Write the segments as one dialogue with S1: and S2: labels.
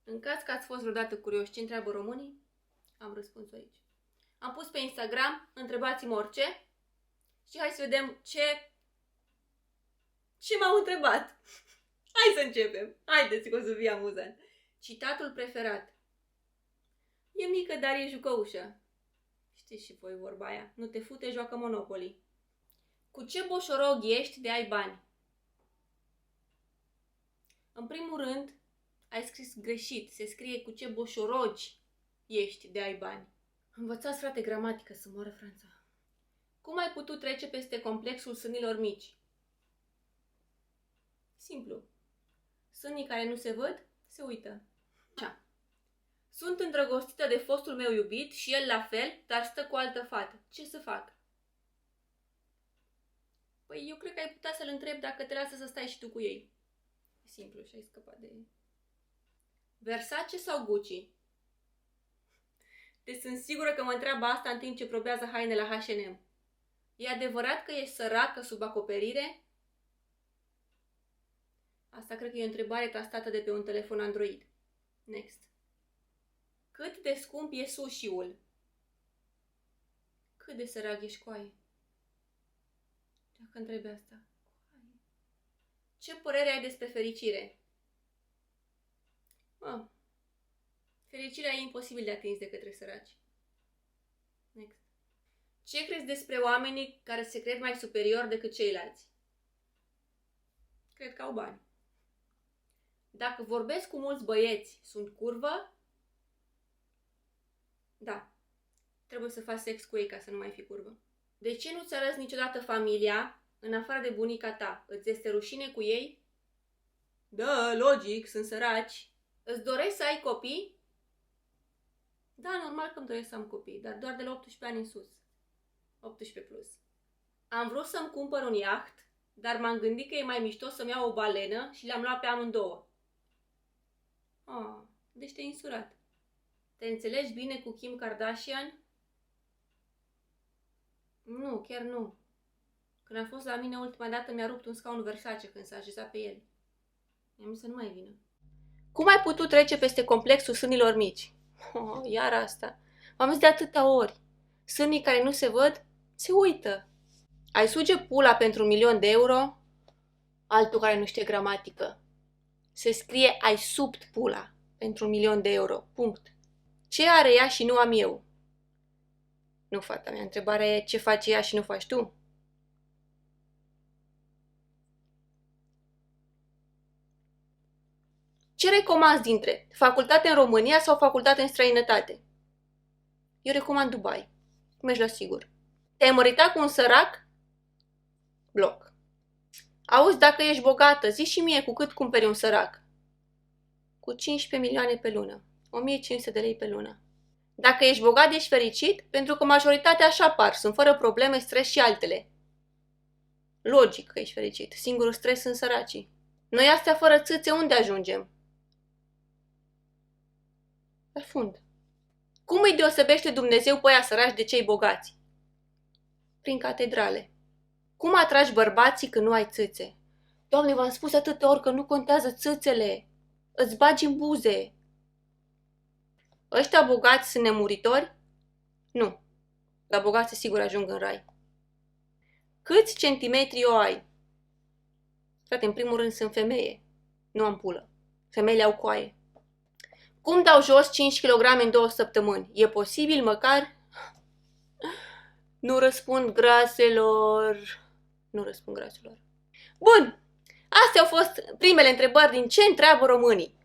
S1: În caz că ați fost vreodată curioși ce întreabă românii, am răspuns aici. Am pus pe Instagram, întrebați-mă orice și hai să vedem ce m-au întrebat. Hai să începem. Haideți că o să fie amuzant. Citatul preferat. E mică, dar e jucăușă. Știți și voi vorba aia. Nu te fute, joacă Monopoly. Cu ce boșorog ești de ai bani? În primul rând, ai scris greșit. Se scrie cu ce boșorogi ești de ai bani. Învățați, frate, gramatică, să moară Franța. Cum ai putut trece peste complexul sânilor mici? Simplu. Sânii care nu se văd, se uită. Așa. Sunt îndrăgostită de fostul meu iubit și el la fel, dar stă cu altă fată. Ce să fac? Păi eu cred că ai putea să-l întrebi dacă te lasă să stai și tu cu ei. E simplu și ai scăpat de... Versace sau Gucci? Deci sunt sigură că mă întreabă asta în timp ce probează haine la H&M. E adevărat că ești săracă sub acoperire? Asta cred că e o întrebare tastată de pe un telefon Android. Next. Cât de scump e sushi-ul? Cât de sărac ești, coaie? Dacă întrebi asta. Coaie. Ce părere ai despre fericire? Fericirea e imposibil de atins de către săraci. Next. Ce crezi despre oamenii care se cred mai superior decât ceilalți? Cred că au bani. Dacă vorbesc cu mulți băieți, sunt curvă? Da. Trebuie să faci sex cu ei ca să nu mai fii curvă. De ce nu-ți arăți niciodată familia, în afară de bunica ta? Îți este rușine cu ei? Da, logic, sunt săraci. Îți dorești să ai copii? Da, normal că îmi doresc să am copii, dar doar de la 18 ani în sus. 18 plus. Am vrut să-mi cumpăr un iaht, dar m-am gândit că e mai mișto să-mi iau o balenă și le-am luat pe amândouă. Deci te-ai însurat. Te înțelegi bine cu Kim Kardashian? Nu, chiar nu. Când a fost la mine ultima dată mi-a rupt un scaun Versace când s-a așezat pe el. Mi-am zis să nu mai vină. Cum ai putut trece peste complexul sânilor mici? Iar asta. M-am zis de atâtea ori. Sânii care nu se văd, se uită. Ai suge pula pentru 1.000.000 de euro? Altul care nu știe gramatică. Se scrie ai subt pula pentru 1.000.000 de euro. Punct. Ce are ea și nu am eu? Nu, fata mea, întrebarea e ce face ea și nu faci tu? Ce recomanzi dintre facultate în România sau facultate în străinătate? Eu recomand Dubai. Mergi la sigur. Te-ai măritat cu un sărac? Bloc. Auzi, dacă ești bogată, zi și mie cu cât cumperi un sărac. Cu 15 milioane pe lună. 1.500 de lei pe lună. Dacă ești bogat, ești fericit, pentru că majoritatea așa par, sunt fără probleme, stres și altele. Logic că ești fericit. Singurul stres sunt săracii. Noi astea fără țâțe unde ajungem? La fund. Cum îi deosebește Dumnezeu pe aia săraci de cei bogați? Prin catedrale. Cum atragi bărbații când nu ai țâțe? Doamne, v-am spus atâtea ori că nu contează țâțele. Îți bagi în buze. Ăștia bogați sunt nemuritori? Nu. Dar bogații sigur ajung în rai. Câți centimetri o ai? Frate, în primul rând sunt femeie. Nu am pulă. Femeile au coaie. Cum dau jos 5 kg în 2 săptămâni? E posibil măcar? Nu răspund graselor. Nu răspund graselor. Bun! Astea au fost primele întrebări din ce întreabă românii.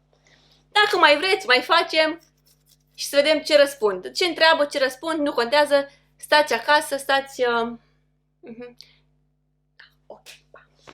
S1: Dacă mai vreți, mai facem și să vedem ce răspund. Ce întreabă, ce răspund, nu contează. Stați acasă, stați... Ok.